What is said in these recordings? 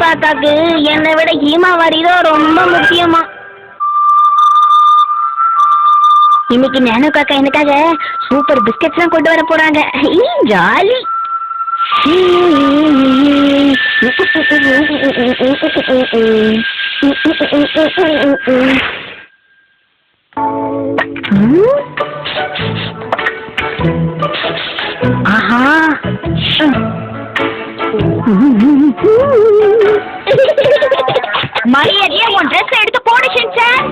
காக்காக்கு என்னை விட ஹீமாவாரி தான் ரொம்ப முக்கியமா. இன்னைக்கு நானு காக்கா எனக்காக சூப்பர் பிஸ்கெட்ஸ் எல்லாம் கொண்டு வர போறாங்க. ஜாலி. ஆஹா, மரியாதையா உன் ட்ரெஸ் எடுத்து போடு ஷின்சான்.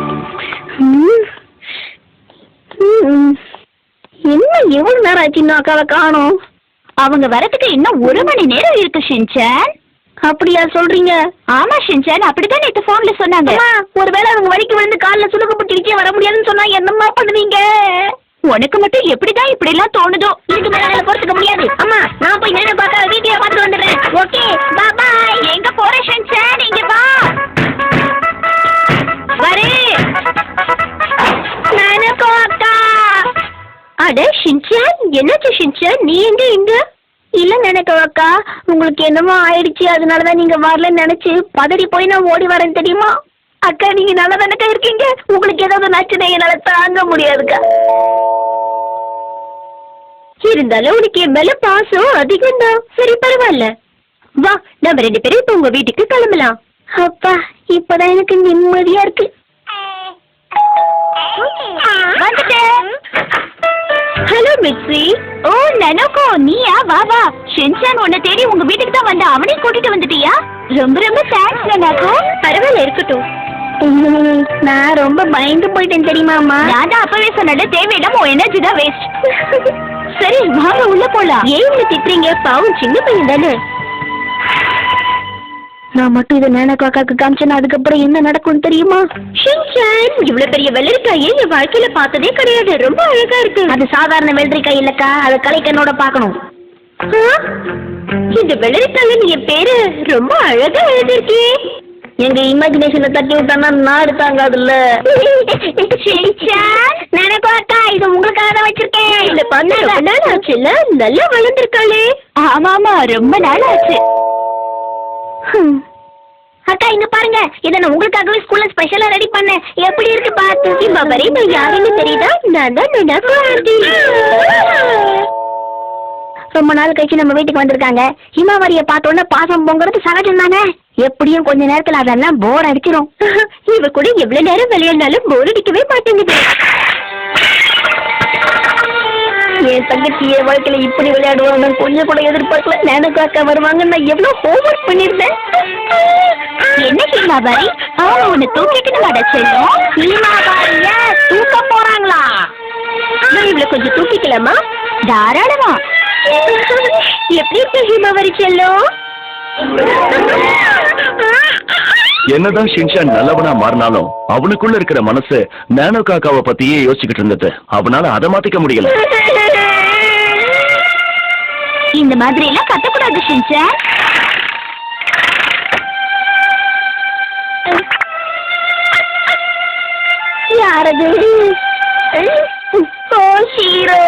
என்ன எவ்வளவு நேரம் ஆச்சு இன்னும் அக்காவை காணோம்? அவங்க வரதுக்கு இன்னும் 1 மணி நேரம் இருக்கு ஷின்சான். அப்படியா சொல்றீங்க? ஆமா ஷின்சான், அப்படிதான் நேத்து போன்ல சொன்னாங்க. ஒருவேளை அவங்க வழிக்கு விழுந்து கால்ல சுலுக்கப்பட்டு வர முடியாதுன்னு சொன்னா என்னம்மா பண்ணுவீங்க? உனக்கு மட்டும் எப்படிதான் இப்படி எல்லாம் தோணுதோ? இதுக்கு மேல பொறுத்துக்க முடியாது. அம்மா, நான் போய் நேரம் பார்க்க வீடியோ பார்த்து வந்துடுறேன். ஓகே, பாய். எங்க போற ஷின்சான்? இங்க வா. வரே நானக்கோ அக்கா. அட ஷின்சான், என்னாச்சு ஷின்சான்? நீ எங்க இங்க? இல்ல நினைக்கோ அக்கா, உங்களுக்கு என்னமோ ஆயிடுச்சு, அதனாலதான் நீங்க வரலன்னு நினைச்சு பதறி போய் நான் ஓடி வரேன் தெரியுமா? அக்கா, நீங்க நல்லா தானக்கா இருக்கீங்க. உங்களுக்கு ஏதாவது நச்சுனா என்னால தாங்க முடியாதுக்கா. இருந்தாலும் உனக்கு என் மேல பாசம் அதிகம் தான். சரி, பரவாயில்ல, வா, நம்ம 2 பேரும் இப்ப உங்க வீட்டுக்கு கிளம்பலாம். அப்பா, இப்பதான் எனக்கு நிம்மதியா இருக்கு. Hello mixie. ஓ நனோகோ, நீயா? வா வா. ஷின்சான் உன்னை தேடி உங்க வீட்டுக்கு தான் வந்தா. அவனையும் கூட்டிட்டு வந்துட்டியா? ரொம்ப ரொம்ப தேங்க்ஸ் நனோகோ. பரவாயில்ல, இருக்கட்டும். நான் ரொம்ப பயந்து போயிட்டேன் தெரியுமாமா. நான் தான் அப்பவே சொன்னது, தேவையில்லாம உன் எனர்ஜி தான் வேஸ்ட். சரி, வாங்க உள்ள போலாம். ஏன் இங்க திட்டுறீங்க? பாவம் சின்ன பையன் தானே. நான் மட்டும் இதை நேனா காக்காக்கு காமிச்சேன்னா அதுக்கப்புறம் என்ன நடக்கும் தெரியுமா? ஷின்சான், இவ்வளவு பெரிய வெள்ளரிக்காயை என் வாழ்க்கையில பார்த்ததே கிடையாது. ரொம்ப அழகா இருக்கு. அது சாதாரண வெள்ளரிக்காய் இல்லக்கா, அதை கலைக்கண்ணோட பார்க்கணும். இந்த வெள்ளரிக்காய் என் பேரு ரொம்ப அழகா எழுதிருக்கே. எங்க இமேஜினேஷனை தட்டி விட்டானா நாடு தாங்காதுல்ல. அக்கா, இது உங்களுக்காக தான் வச்சிருக்கேன். இந்த பண்ண ரொம்ப நாள் ஆச்சு இல்ல? நல்லா வளர்ந்துருக்காளே. ஆமா ஆமா, ரொம்ப நாள் ஆச்சு. அக்கா, இங்க பாருங்க, இதை நான் உங்களுக்காகவே ஸ்கூல்ல ஸ்பெஷலா ரெடி பண்ணேன். எப்படி இருக்கு பாத்து? இப்ப வரை நான் யாருன்னு தெரியுதா? நான் தான் நனகோ ஆண்டி. ரொம்ப நாள் கழிச்சு நம்ம வீட்டுக்கு வந்திருக்காங்க. ஹிமாவரிய பார்த்தோன்னா பாசம் பொங்குறது சகஜம் தானே. எப்படியும் கொஞ்ச நேரத்துல அதெல்லாம் போர் அடிச்சிடும். இவ கூட எவ்வளவு நேரம் விளையாடினாலும் போர் அடிக்கவே மாட்டேங்குது. என் தங்கச்சி என் வாழ்க்கையில இப்படி விளையாடுவாங்க கொஞ்சம் கூட எதிர்பார்க்கல. நேனு காக்கா வருவாங்க, நான் எவ்வளவு ஹோம்ஒர்க் பண்ணிருந்தேன். என்ன ஹீமாபாரி, அவங்க உன்னை தூக்கிட்டு வர செல்லும். ஹீமாபாரிய தூக்க போறாங்களா? நான் இவ்வளவு கொஞ்சம் தூக்கிக்கலாமா? தாராளமா. எப்படி இருக்கு ஹீமாபாரி செல்லும்? என்னதான் ஷின்சான் நல்லவனா மாறினாலும் அவனுக்குள்ள இருக்கிற மனசு நானோ காக்காவை பத்தியே யோசிச்சுக்கிட்டு இருந்தது. அவனால அதை மாத்திக்க முடியல. இந்த மாதிரி எல்லாம் கத்தக்கூடாது ஷின்சான். யாரது? ஓ ஷீரோ,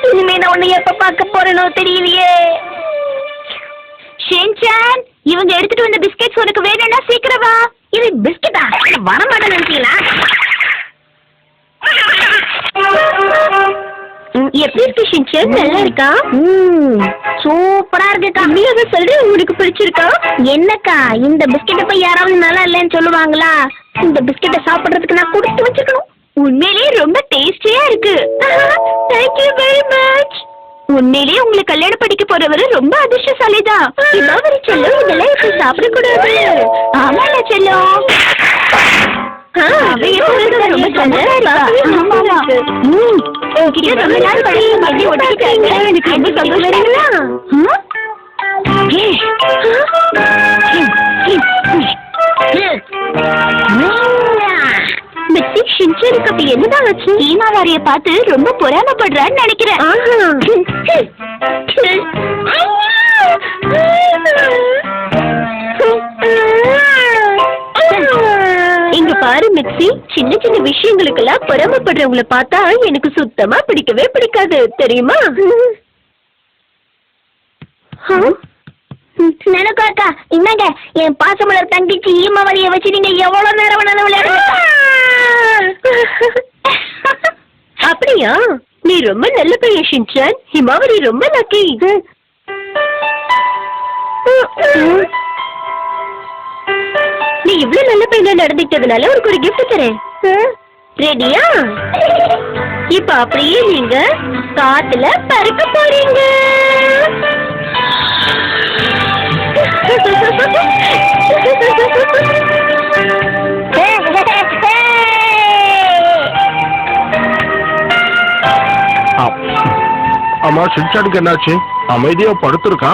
இனிமே நான் உன்னை எப்ப பார்க்க போறேனோ தெரியலையே. ஷின்சான், இவங்க எடுத்துட்டு வந்த பிஸ்கெட்ஸ் உனக்கு வேணும்னா சீக்கிரம் வா. இது பிஸ்கெட்டா? வரமாட்டேன்னு நினைச்சீங்களா? எப்படி இருக்கு ஷின்சான்? நல்லா இருக்கா? சூப்பரா இருக்குக்கா. நீ அதை சொல்ற, உங்களுக்கு பிடிச்சிருக்கா? என்னக்கா, இந்த பிஸ்கெட்டை போய் யாராவது நல்லா இல்லைன்னு சொல்லுவாங்களா? இந்த பிஸ்கெட்டை சாப்பிடுறதுக்கு நான் கொடுத்து வச்சுக்கணும். உண்மையிலேயே ரொம்ப டேஸ்டியா இருக்கு. Thank you very much. உண்மையிலேயே உங்களை கல்யாணம் படிக்க போறவரு ரொம்ப அதிர்ஷ்டசாலிதான். இமாவரி செல்லும், இதெல்லாம் இப்ப சாப்பிடக்கூடாது. ஆமால செல்லும். ரொம்ப சந்தோஷமா ஷின்சானுக்கு அப்ப என்னதான் ஆச்சு? ஹீமாவாரிய பார்த்து ரொம்ப பொறாமப்படுறான்னு நினைக்கிறேன். இங்க பாரு மிக்ஸி, சின்ன சின்ன விஷயங்களுக்கெல்லாம் பொறாமப்படுறவங்களை பார்த்தா எனக்கு சுத்தமா பிடிக்கவே பிடிக்காது தெரியுமா? நினைக்காக்கா என்னங்க என் பாசமலர் தங்கிச்சு ஈமவழிய வச்சு நீங்க எவ்வளவு நேரம் வேணாலும் விளையாடுங்க. அப்படியா? நீ ரொம்ப நல்ல பையன் ஷின்சான். ஹிமாவரி ரொம்ப லக்கி. நீ இவ்வளவு நல்ல பையனா நடந்துட்டதுனால உனக்கு ஒரு கிஃப்ட் தரேன். ரெடியா? இப்ப அப்படியே நீங்க காத்துல பறக்க போறீங்க. அம்மா ஷின்சானுக்கு என்னாச்சு? அமைதியா படுத்திருக்கா?